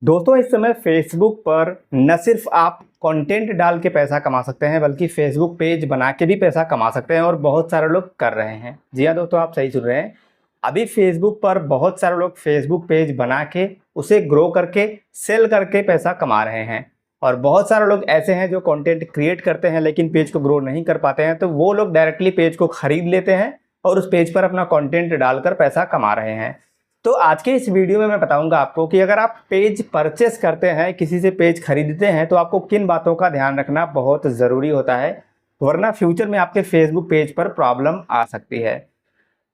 दोस्तों इस समय फेसबुक पर न सिर्फ आप कंटेंट डाल के पैसा कमा सकते हैं बल्कि फेसबुक पेज बना के भी पैसा कमा सकते हैं और बहुत सारे लोग कर रहे हैं। जी हाँ दोस्तों, आप सही सुन रहे हैं। अभी फेसबुक पर बहुत सारे लोग फेसबुक पेज बना के उसे ग्रो करके सेल करके पैसा कमा रहे हैं। और बहुत सारे लोग ऐसे हैं जो कंटेंट क्रिएट करते हैं लेकिन पेज को ग्रो नहीं कर पाते हैं, तो वो लोग डायरेक्टली पेज को खरीद लेते हैं और उस पेज पर अपना कंटेंट डालकर पैसा कमा रहे हैं। तो आज के इस वीडियो में मैं बताऊंगा आपको कि अगर आप पेज परचेस करते हैं, किसी से पेज खरीदते हैं, तो आपको किन बातों का ध्यान रखना बहुत ज़रूरी होता है, वरना फ्यूचर में आपके फेसबुक पेज पर प्रॉब्लम आ सकती है।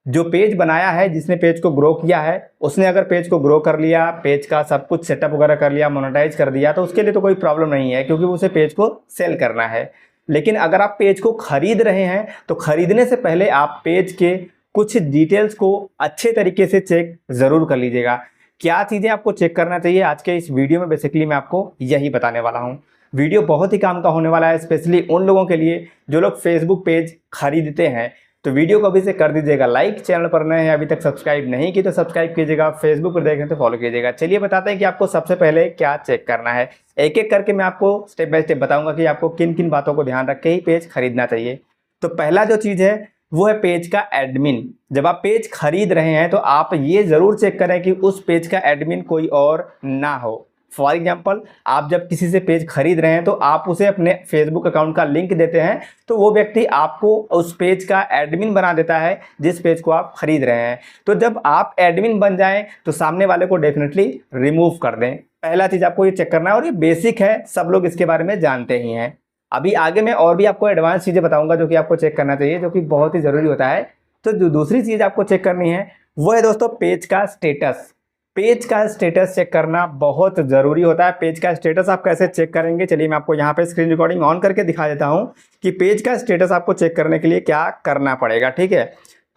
जो पेज बनाया है, जिसने पेज को ग्रो किया है, उसने अगर पेज को ग्रो कर लिया, पेज का सब कुछ सेटअप वगैरह कर लिया, मोनेटाइज कर दिया, तो उसके लिए तो कोई प्रॉब्लम नहीं है क्योंकि उसे पेज को सेल करना है। लेकिन अगर आप पेज को खरीद रहे हैं तो खरीदने से पहले आप पेज के कुछ डिटेल्स को अच्छे तरीके से चेक ज़रूर कर लीजिएगा। क्या चीज़ें आपको चेक करना चाहिए, आज के इस वीडियो में बेसिकली मैं आपको यही बताने वाला हूँ। वीडियो बहुत ही काम का होने वाला है, स्पेशली उन लोगों के लिए जो लोग फेसबुक पेज खरीदते हैं। तो वीडियो को अभी से कर दीजिएगा लाइक, चैनल पर नए हैं अभी तक सब्सक्राइब नहीं की तो सब्सक्राइब कीजिएगा, फेसबुक पर देख रहे हैं तो फॉलो कीजिएगा। चलिए बताते हैं कि आपको सबसे पहले क्या चेक करना है। एक एक करके मैं आपको स्टेप बाय स्टेप बताऊंगा कि आपको किन किन बातों को ध्यान रख के ही पेज खरीदना चाहिए। तो पहला जो चीज़ है वो है पेज का एडमिन। जब आप पेज खरीद रहे हैं तो आप ये ज़रूर चेक करें कि उस पेज का एडमिन कोई और ना हो। फॉर एग्जाम्पल, आप जब किसी से पेज खरीद रहे हैं तो आप उसे अपने फेसबुक अकाउंट का लिंक देते हैं, तो वो व्यक्ति आपको उस पेज का एडमिन बना देता है जिस पेज को आप खरीद रहे हैं। तो जब आप एडमिन बन जाएं तो सामने वाले को डेफिनेटली रिमूव कर दें। पहला चीज़ आपको ये चेक करना है और ये बेसिक है, सब लोग इसके बारे में जानते ही हैं। अभी आगे मैं और भी आपको एडवांस चीज़ें बताऊंगा जो कि आपको चेक करना चाहिए, जो कि बहुत ही ज़रूरी होता है। तो जो दूसरी चीज़ आपको चेक करनी है वो है दोस्तों पेज का स्टेटस। पेज का स्टेटस चेक करना बहुत ज़रूरी होता है। पेज का स्टेटस आप कैसे चेक करेंगे, चलिए मैं आपको यहाँ पे स्क्रीन रिकॉर्डिंग ऑन करके दिखा देता हूँ कि पेज का स्टेटस आपको चेक करने के लिए क्या करना पड़ेगा। ठीक है,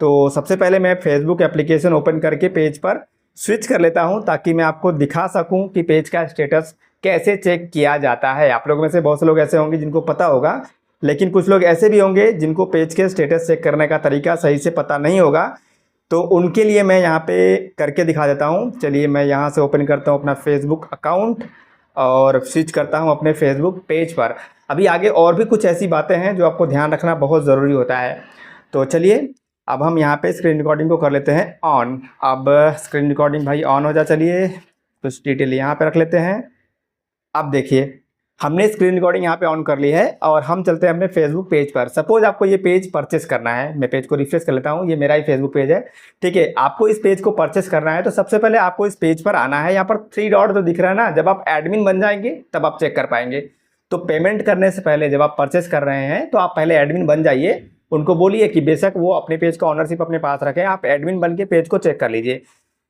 तो सबसे पहले मैं फेसबुक एप्लीकेशन ओपन करके पेज पर स्विच कर लेता हूँ ताकि मैं आपको दिखा सकूँ कि पेज का स्टेटस कैसे चेक किया जाता है। आप लोगों में से बहुत से लोग ऐसे होंगे जिनको पता होगा, लेकिन कुछ लोग ऐसे भी होंगे जिनको पेज के स्टेटस चेक करने का तरीका सही से पता नहीं होगा, तो उनके लिए मैं यहाँ पे करके दिखा देता हूँ। चलिए मैं यहाँ से ओपन करता हूँ अपना फेसबुक अकाउंट और स्विच करता हूँ अपने फेसबुक पेज पर। अभी आगे और भी कुछ ऐसी बातें हैं जो आपको ध्यान रखना बहुत ज़रूरी होता है। तो चलिए अब हम यहाँ पे स्क्रीन रिकॉर्डिंग को कर लेते हैं ऑन। अब स्क्रीन रिकॉर्डिंग भाई ऑन हो जा, चलिए कुछ डिटेल यहाँ पे रख लेते हैं। अब देखिए हमने स्क्रीन रिकॉर्डिंग यहाँ पे ऑन कर ली है और हम चलते हैं अपने फेसबुक पेज पर। सपोज आपको ये पेज परचेस करना है, मैं पेज को रिफ्रेश कर लेता हूँ, ये मेरा ही फेसबुक पेज है। ठीक है, आपको इस पेज को परचेस करना है तो सबसे पहले आपको इस पेज पर आना है। यहाँ पर 3 डॉट तो दिख रहा है ना, जब आप एडमिन बन जाएंगे तब आप चेक कर पाएंगे। तो पेमेंट करने से पहले जब आप परचेस कर रहे हैं तो आप पहले एडमिन बन जाइए। उनको बोलिए कि बेशक वो अपने पेज का ऑनरशिप अपने पास रखें, आप एडमिन बन के पेज को चेक कर लीजिए।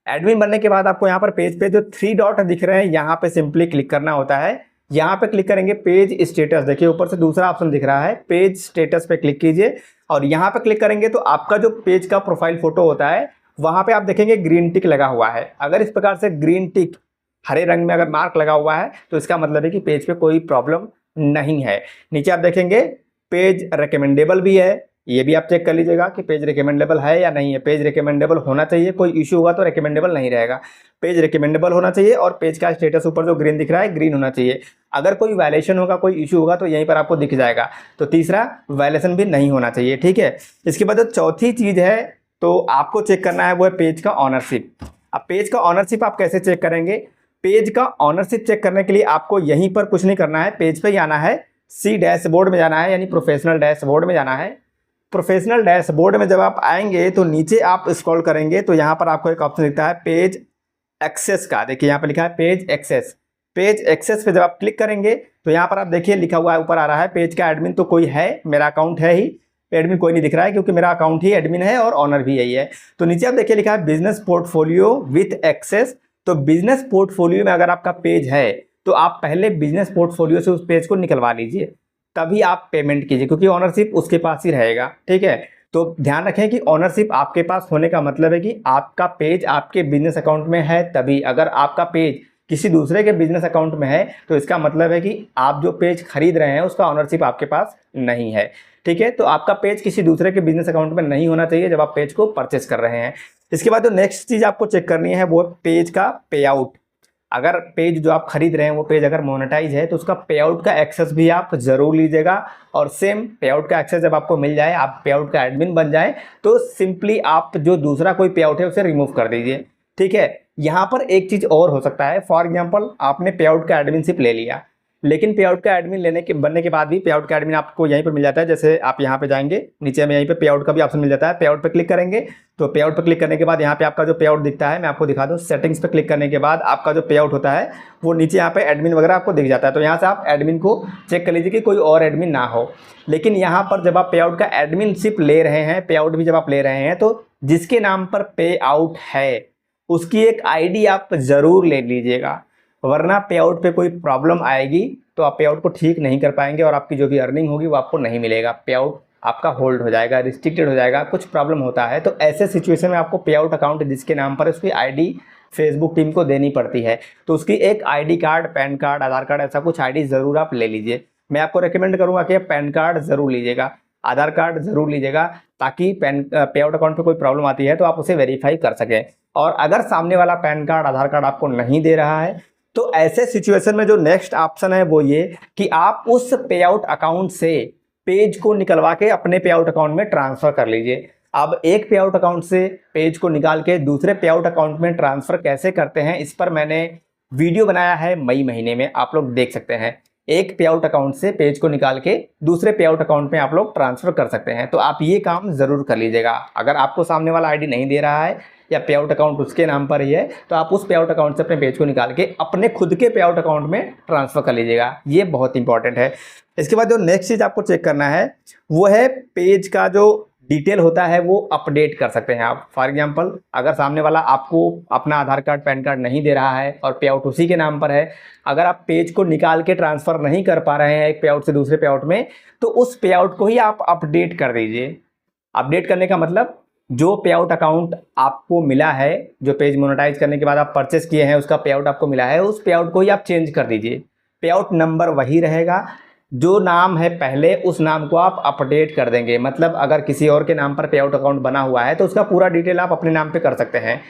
एडमिन बनने के बाद आपको यहाँ पर पेज पे जो 3 डॉट दिख रहे हैं यहाँ पे सिंपली क्लिक करना होता है। यहाँ पे क्लिक करेंगे पेज स्टेटस, देखिए ऊपर से दूसरा ऑप्शन दिख रहा है, पेज स्टेटस पे क्लिक कीजिए और यहाँ पे क्लिक करेंगे तो आपका जो पेज का प्रोफाइल फोटो होता है वहाँ पे आप देखेंगे ग्रीन टिक लगा हुआ है। अगर इस प्रकार से ग्रीन टिक हरे रंग में अगर मार्क लगा हुआ है तो इसका मतलब है कि पेज पे कोई प्रॉब्लम नहीं है। नीचे आप देखेंगे पेज रिकमेंडेबल भी है, ये भी आप चेक कर लीजिएगा कि पेज रिकमेंडेबल है या नहीं है। पेज रिकमेंडेबल होना चाहिए, कोई इशू होगा तो रिकमेंडेबल नहीं रहेगा। पेज रिकमेंडेबल होना चाहिए और पेज का स्टेटस ऊपर जो ग्रीन दिख रहा है ग्रीन होना चाहिए। अगर कोई वायलेशन होगा, कोई इशू होगा तो यहीं पर आपको दिख जाएगा। तो तीसरा वायलेशन भी नहीं होना चाहिए। ठीक है, इसके बाद जो चौथी चीज़ है तो आपको चेक करना है वो है पेज का ऑनरशिप। अब पेज का ऑनरशिप आप कैसे चेक करेंगे? पेज का ऑनरशिप चेक करने के लिए आपको यहीं पर कुछ नहीं करना है, पेज पे ही आना है, सी डैशबोर्ड में जाना है, यानी प्रोफेशनल डैशबोर्ड में जाना है। प्रोफेशनल डैशबोर्ड में जब आप आएंगे तो नीचे आप स्क्रॉल करेंगे तो यहाँ पर आपको एक ऑप्शन दिखता है पेज एक्सेस का। देखिए यहाँ पर लिखा है पेज एक्सेस। पेज एक्सेस पे जब आप क्लिक करेंगे तो यहाँ पर आप देखिए लिखा हुआ है, ऊपर आ रहा है पेज का एडमिन तो कोई है, मेरा अकाउंट है ही, एडमिन कोई नहीं दिख रहा है क्योंकि मेरा अकाउंट ही एडमिन है और ऑनर भी यही है। तो नीचे आप देखिए लिखा है बिजनेस पोर्टफोलियो विथ एक्सेस। तो बिजनेस पोर्टफोलियो में अगर आपका पेज है तो आप पहले बिजनेस पोर्टफोलियो से उस पेज को निकलवा लीजिए, तभी आप पेमेंट कीजिए क्योंकि ऑनरशिप उसके पास ही रहेगा। ठीक है, तो ध्यान रखें कि ऑनरशिप आपके पास होने का मतलब है कि आपका पेज आपके बिजनेस अकाउंट में है तभी। अगर आपका पेज किसी दूसरे के बिजनेस अकाउंट में है तो इसका मतलब है कि आप जो पेज खरीद रहे हैं उसका ऑनरशिप आपके पास नहीं है। ठीक है, तो आपका पेज किसी दूसरे के बिजनेस अकाउंट में नहीं होना चाहिए जब आप पेज को परचेस कर रहे हैं। इसके बाद जो नेक्स्ट चीज़ आपको चेक करनी है वो पेज का पे आउट। अगर पेज जो आप खरीद रहे हैं वो पेज अगर मोनेटाइज है तो उसका पे आउट का एक्सेस भी आप ज़रूर लीजिएगा। और सेम पे आउट का एक्सेस जब आपको मिल जाए, आप पे आउट का एडमिन बन जाए, तो सिंपली आप जो दूसरा कोई पे आउट है उसे रिमूव कर दीजिए। ठीक है, यहाँ पर एक चीज़ और हो सकता है, फॉर एग्जाम्पल आपने पे आउट का एडमिनशिप ले लिया, लेकिन पे आउट का एडमिन बनने के बाद भी पे आउट का एडमिन आपको यहीं पर मिल जाता है। जैसे आप यहाँ पे जाएंगे, नीचे में यहीं पे पे आउट का भी ऑप्शन मिल जाता है, पे आउट पे क्लिक करेंगे तो पे आउट पे क्लिक करने के बाद यहाँ पे आपका जो पे आउट दिखता है, मैं आपको दिखा दूँ, सेटिंग्स पे क्लिक करने के बाद आपका जो पे आउट होता है वो नीचे यहाँ पे एडमिन वगैरह आपको दिख जाता है। तो यहाँ से आप एडमिन को चेक कर लीजिए कि कोई और एडमिन ना हो। लेकिन यहाँ पर जब आप पे आउट का एडमिनशिप ले रहे हैं, पे आउट भी जब आप ले रहे हैं, तो जिसके नाम पर पे आउट है उसकी एक ID आप ज़रूर ले लीजिएगा, वरना पे आउट पे कोई प्रॉब्लम आएगी तो आप पे आउट को ठीक नहीं कर पाएंगे और आपकी जो भी अर्निंग होगी वो आपको नहीं मिलेगा। पे आउट आपका होल्ड हो जाएगा, रिस्ट्रिक्टेड हो जाएगा, कुछ प्रॉब्लम होता है। तो ऐसे सिचुएशन में आपको पे आउट अकाउंट जिसके नाम पर है उसकी ID फेसबुक टीम को देनी पड़ती है। तो उसकी एक ID कार्ड, पैन कार्ड, आधार कार्ड, ऐसा कुछ ID ज़रूर आप ले लीजिए। मैं आपको रिकमेंड करूँगा कि पैन कार्ड ज़रूर लीजिएगा, आधार कार्ड ज़रूर लीजिएगा, ताकि पे आउट अकाउंट पर कोई प्रॉब्लम आती है तो आप उसे वेरीफाई कर सकें। और अगर सामने वाला पैन कार्ड, आधार कार्ड आपको नहीं दे रहा है तो ऐसे सिचुएशन में जो नेक्स्ट ऑप्शन है वो ये कि आप उस पे आउट अकाउंट से पेज को निकलवा के अपने पे आउट अकाउंट में ट्रांसफ़र कर लीजिए। अब एक पे आउट अकाउंट से पेज को निकाल के दूसरे पे आउट अकाउंट में ट्रांसफ़र कैसे करते हैं, इस पर मैंने वीडियो बनाया है मई महीने में, आप लोग देख सकते हैं। एक पे आउट अकाउंट से पेज को निकाल के दूसरे पे आउट अकाउंट में आप लोग ट्रांसफ़र कर सकते हैं। तो आप ये काम ज़रूर कर लीजिएगा। अगर आपको सामने वाला ID नहीं दे रहा है या पे आउट अकाउंट उसके नाम पर ही है तो आप उस पे आउट अकाउंट से अपने पेज को निकाल के अपने खुद के पे आउट अकाउंट में ट्रांसफ़र कर लीजिएगा। ये बहुत इंपॉर्टेंट है। इसके बाद जो नेक्स्ट चीज़ आपको चेक करना है वो है पेज का जो डिटेल होता है वो अपडेट कर सकते हैं आप। फॉर एग्जांपल अगर सामने वाला आपको अपना आधार कार्ड, पैन कार्ड नहीं दे रहा है और पे आउट उसी के नाम पर है, अगर आप पेज को निकाल के ट्रांसफ़र नहीं कर पा रहे हैं एक पे आउट से दूसरे पे आउट में, तो उस पे आउट को ही आप अपडेट कर दीजिए। अपडेट करने का मतलब जो पे आउट अकाउंट आपको मिला है, जो पेज मोनेटाइज करने के बाद आप परचेस किए हैं उसका पे आउट आपको मिला है, उस पे आउट को ही आप चेंज कर दीजिए। पे आउट नंबर वही रहेगा, जो नाम है पहले उस नाम को आप अपडेट कर देंगे। मतलब अगर किसी और के नाम पर पे आउट अकाउंट बना हुआ है तो उसका पूरा डिटेल आप अपने नाम पे कर सकते हैं।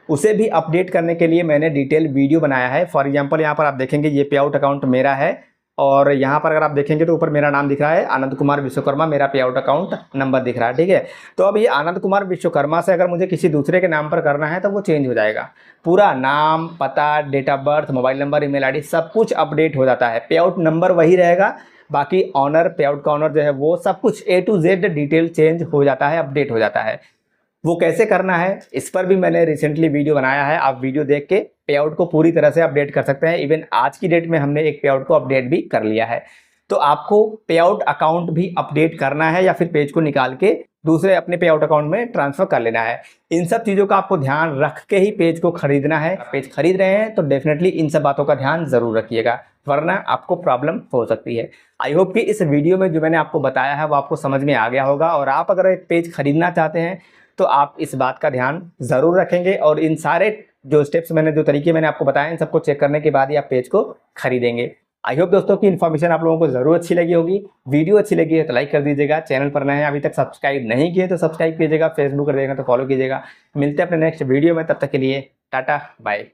उसे भी अपडेट करने के लिए मैंने डिटेल वीडियो बनाया है। फॉर एग्जांपल यहाँ पर आप देखेंगे ये पे आउट अकाउंट मेरा है और यहाँ पर अगर आप देखेंगे तो ऊपर मेरा नाम दिख रहा है आनंद कुमार विश्वकर्मा, मेरा पे आउट अकाउंट नंबर दिख रहा है। ठीक है, तो अब ये आनंद कुमार विश्वकर्मा से अगर मुझे किसी दूसरे के नाम पर करना है तो वो चेंज हो जाएगा। पूरा नाम, पता, date of birth, mobile number, email ID सब कुछ अपडेट हो जाता है। पे आउट नंबर वही रहेगा, बाकी ऑनर, पे आउट का ऑनर जो है वो सब कुछ A to Z detail change हो जाता है, अपडेट हो जाता है। वो कैसे करना है इस पर भी मैंने रिसेंटली वीडियो बनाया है, आप वीडियो देख के पे आउट को पूरी तरह से अपडेट कर सकते हैं। इवन आज की डेट में हमने एक पे आउट को अपडेट भी कर लिया है। तो आपको पे आउट अकाउंट भी अपडेट करना है या फिर पेज को निकाल के दूसरे अपने पे आउट अकाउंट में ट्रांसफ़र कर लेना है। इन सब चीज़ों का आपको ध्यान रख के ही पेज को खरीदना है। पेज खरीद रहे हैं तो डेफिनेटली इन सब बातों का ध्यान ज़रूर रखिएगा, वरना आपको प्रॉब्लम हो सकती है। आई होप कि इस वीडियो में जो मैंने आपको बताया है वो आपको समझ में आ गया होगा और आप अगर एक पेज खरीदना चाहते हैं तो आप इस बात का ध्यान ज़रूर रखेंगे और इन सारे जो स्टेप्स मैंने, जो तरीके मैंने आपको बताए, इन सबको चेक करने के बाद ही आप पेज को खरीदेंगे। आई होप दोस्तों की इन्फॉर्मेशन आप लोगों को ज़रूर अच्छी लगी होगी। वीडियो अच्छी लगी है तो लाइक कर दीजिएगा, चैनल पर नए हैं अभी तक सब्सक्राइब नहीं किए तो सब्सक्राइब कीजिएगा, फेसबुक पर देखें तो फॉलो कीजिएगा। मिलते हैं अपने नेक्स्ट वीडियो में, तब तक के लिए टाटा बाय।